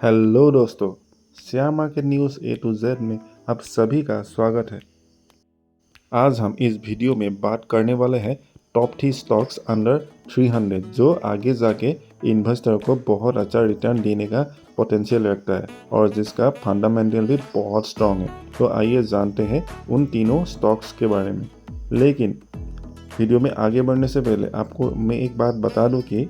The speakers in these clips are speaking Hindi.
हेलो दोस्तों, share market news A to Z में आप सभी का स्वागत है। आज हम इस वीडियो में बात करने वाले हैं टॉप 3 स्टॉक्स अंडर 300 जो आगे जाके इन्वेस्टर को बहुत अच्छा रिटर्न देने का पोटेंशियल रखता है और जिसका फंडामेंटल भी बहुत स्ट्रांग है। तो आइए जानते हैं उन तीनों स्टॉक्स के बारे में। लेकिन वीडियो में आगे बढ़ने से पहले आपको मैं एक बात बता दूं कि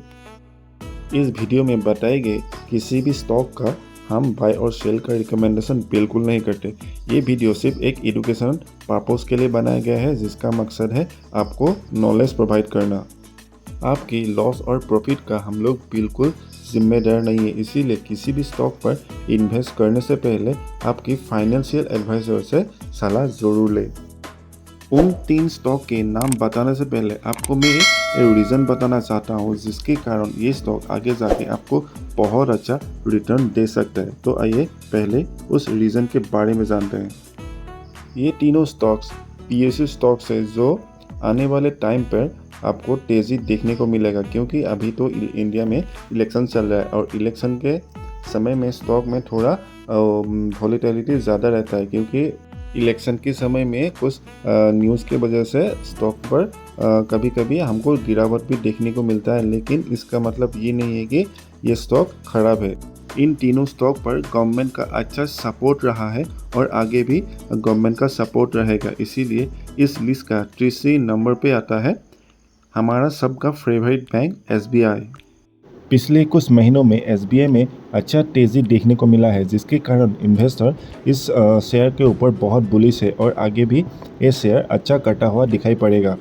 इस वीडियो में बताए गए किसी भी स्टॉक का हम बाय और सेल का रिकमेंडेशन बिल्कुल नहीं करते। ये वीडियो सिर्फ एक एजुकेशन पर्पस के लिए बनाया गया है जिसका मकसद है आपको नॉलेज प्रोवाइड करना। आपकी लॉस और प्रॉफिट का हम लोग बिल्कुल जिम्मेदार नहीं है, इसीलिए किसी भी स्टॉक पर इन्वेस्ट करने से पहले आपकी फाइनेंशियल एडवाइजर से सलाह ज़रूर लें। उन 3 स्टॉक के नाम बताने से पहले आपको मैं एक रीज़न बताना चाहता हूँ जिसके कारण ये स्टॉक आगे जाके आपको बहुत अच्छा रिटर्न दे सकता है। तो आइए पहले उस रीज़न के बारे में जानते हैं। ये तीनों स्टॉक्स PSU स्टॉक्स है जो आने वाले टाइम पर आपको तेज़ी देखने को मिलेगा, क्योंकि अभी तो इंडिया में इलेक्शन चल रहा है और इलेक्शन के समय में स्टॉक में थोड़ा वॉलेटिलिटी ज़्यादा रहता है, क्योंकि इलेक्शन के समय में कुछ न्यूज़ के वजह से स्टॉक पर कभी कभी हमको गिरावट भी देखने को मिलता है। लेकिन इसका मतलब ये नहीं है कि ये स्टॉक खराब है। इन तीनों स्टॉक पर गवर्नमेंट का अच्छा सपोर्ट रहा है और आगे भी गवर्नमेंट का सपोर्ट रहेगा, इसीलिए इस लिस्ट का तीसरे नंबर पे आता है हमारा सबका फेवरेट बैंक SBI। पिछले कुछ महीनों में SBI में अच्छा तेज़ी देखने को मिला है, जिसके कारण इन्वेस्टर इस शेयर के ऊपर बहुत बुलिश है और आगे भी ये शेयर अच्छा करता हुआ दिखाई पड़ेगा।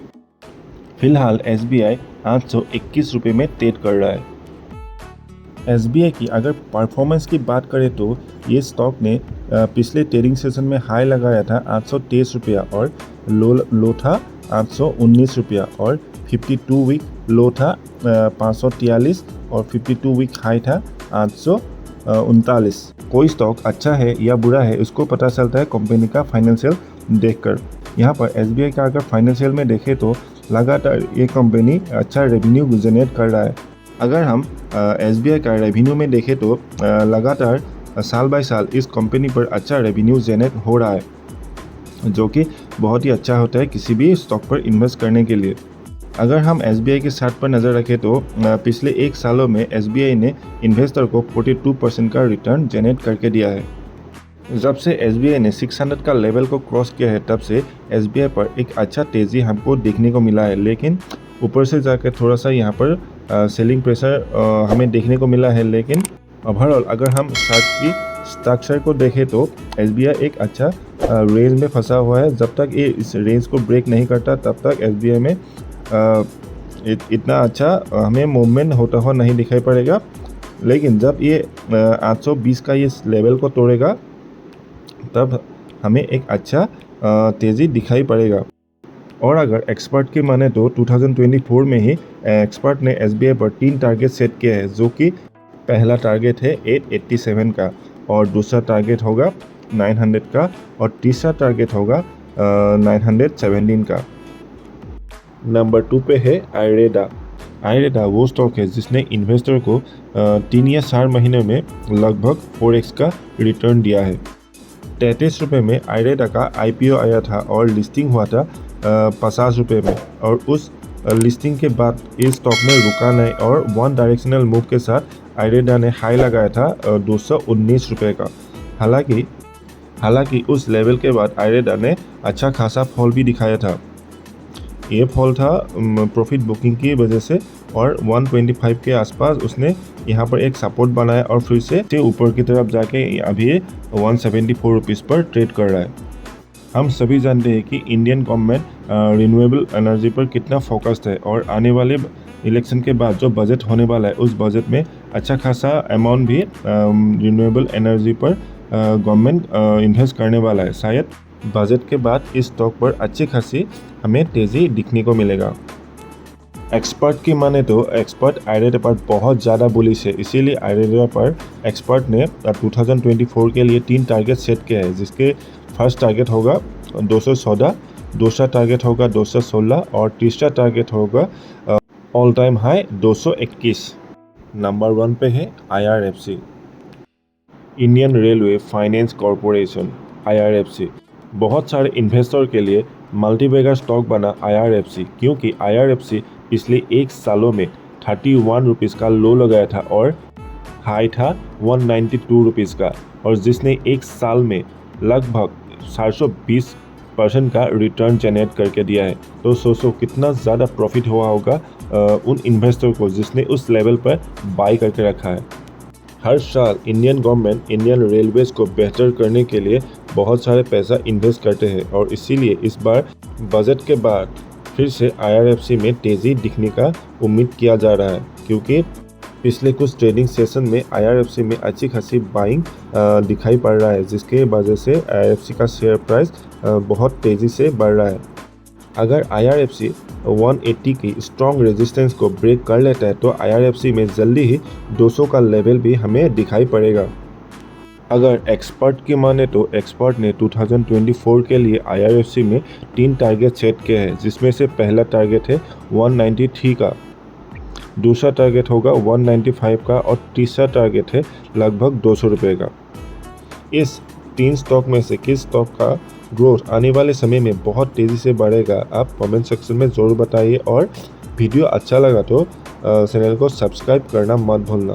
फिलहाल SBI 821 रुपये में ट्रेड कर रहा है। SBI की अगर परफॉर्मेंस की बात करें तो ये स्टॉक ने पिछले ट्रेडिंग सेशन में हाई लगाया था 823 रुपया और लो था 819 रुपया और 52 वीक लो था 543 और 52 वीक हाई था 839। कोई स्टॉक अच्छा है या बुरा है उसको पता चलता है कंपनी का फाइनेंशियल देखकर। यहाँ पर SBI का अगर फाइनेंशियल में देखें तो लगातार ये कंपनी अच्छा रेवेन्यू जनरेट कर रहा है। अगर हम SBI का रेवेन्यू में देखें तो लगातार साल बाय साल इस कंपनी पर अच्छा रेवेन्यू जनरेट हो रहा है, जो कि बहुत ही अच्छा होता है किसी भी स्टॉक पर इन्वेस्ट करने के लिए। अगर हम SBI के चार्ट पर नज़र रखें तो पिछले 1 सालों में SBI ने इन्वेस्टर को 42% का रिटर्न जनरेट करके दिया है। जब से SBI ने 600 का लेवल को क्रॉस किया है तब से SBI पर एक अच्छा तेज़ी हमको देखने को मिला है, लेकिन ऊपर से जाकर थोड़ा सा यहाँ पर सेलिंग प्रेशर हमें देखने को मिला है। लेकिन ओवरऑल अगर हम चार्ट की स्ट्रक्चर को देखें तो SBI एक अच्छा रेंज में फंसा हुआ है। जब तक ये इस रेंज को ब्रेक नहीं करता तब तक SBI में इतना अच्छा हमें मूवमेंट होता हुआ नहीं दिखाई पड़ेगा। लेकिन जब ये 820 का ये लेवल को तोड़ेगा तब हमें एक अच्छा तेज़ी दिखाई पड़ेगा। और अगर एक्सपर्ट के माने तो 2024 में ही एक्सपर्ट ने SBI पर 3 टारगेट सेट किया है, जो कि पहला टारगेट है 887 का और दूसरा टारगेट होगा 900 का और तीसरा टारगेट होगा 917 का। नंबर 2 पे है आयरेडा वो स्टॉक है जिसने इन्वेस्टर को 3 या 4 महीने में लगभग 4x का रिटर्न दिया है। 33 रुपये में आयरेडा का IPO आया था और लिस्टिंग हुआ था 50 रुपये में, और उस लिस्टिंग के बाद इस स्टॉक में रुका नहीं और वन डायरेक्शनल मूव के साथ आयरेडा ने हाई लगाया था 219 रुपये का। हालांकि उस लेवल के बाद आयरेडा ने अच्छा खासा फॉल भी दिखाया था। ये फॉल था प्रॉफिट बुकिंग की वजह से और 125 के आसपास उसने यहाँ पर एक सपोर्ट बनाया और फिर से ऊपर की तरफ जाके अभी 174 रुपीज़ पर ट्रेड कर रहा है। हम सभी जानते हैं कि इंडियन गवर्नमेंट रिन्यूएबल एनर्जी पर कितना फोकस्ड है और आने वाले इलेक्शन के बाद जो बजट होने वाला है उस बजट में अच्छा खासा अमाउंट भी रिन्यूएबल एनर्जी पर गवर्नमेंट इन्वेस्ट करने वाला है। शायद बजट के बाद इस स्टॉक पर अच्छी खासी हमें तेज़ी दिखने को मिलेगा। एक्सपर्ट की माने तो एक्सपर्ट आयरेडा पर बहुत ज़्यादा बुलिश है, इसीलिए आयरेडा पर एक्सपर्ट ने 2024 के लिए 3 टारगेट सेट किया है, जिसके फर्स्ट टारगेट होगा 214, दूसरा टारगेट होगा 216 और तीसरा टारगेट होगा ऑल टाइम हाई 221। नंबर 1 पे है IRFC। Indian railway finance corporation IRFC बहुत सारे इन्वेस्टर के लिए मल्टीबैगर स्टॉक बना IRFC, क्योंकि IRFC पिछले 1 सालों में 31 रुपीज़ का लो लगाया था और हाई था 192 रुपीज़ का, और जिसने 1 साल में लगभग 420% का रिटर्न जनरेट करके दिया है। तो सोचो कितना ज़्यादा प्रॉफिट हुआ होगा उन इन्वेस्टर को जिसने उस लेवल पर बाई करके रखा है। हर साल इंडियन गवर्नमेंट इंडियन रेलवेज को बेहतर करने के लिए बहुत सारे पैसा इन्वेस्ट करते हैं, और इसीलिए इस बार बजट के बाद फिर से IRFC में तेज़ी दिखने का उम्मीद किया जा रहा है, क्योंकि पिछले कुछ ट्रेडिंग सेशन में IRFC में अच्छी खासी बाइंग दिखाई पड़ रहा है, जिसके वजह से IRFC का शेयर प्राइस बहुत तेज़ी से बढ़ रहा है। अगर IRFC 180 की स्ट्रॉन्ग रेजिस्टेंस को ब्रेक कर लेता है तो IRFC में जल्दी ही 200 का लेवल भी हमें दिखाई पड़ेगा। अगर एक्सपर्ट की माने तो एक्सपर्ट ने 2024 के लिए IRFC में 3 टारगेट सेट किए हैं, जिसमें से पहला टारगेट है 193 का, दूसरा टारगेट होगा 195 का और तीसरा टारगेट है लगभग 200 रुपये का। इस 3 स्टॉक में से किस स्टॉक का ग्रोथ आने वाले समय में बहुत तेज़ी से बढ़ेगा, आप कमेंट सेक्शन में ज़रूर बताइए, और वीडियो अच्छा लगा तो चैनल को सब्सक्राइब करना मत भूलना।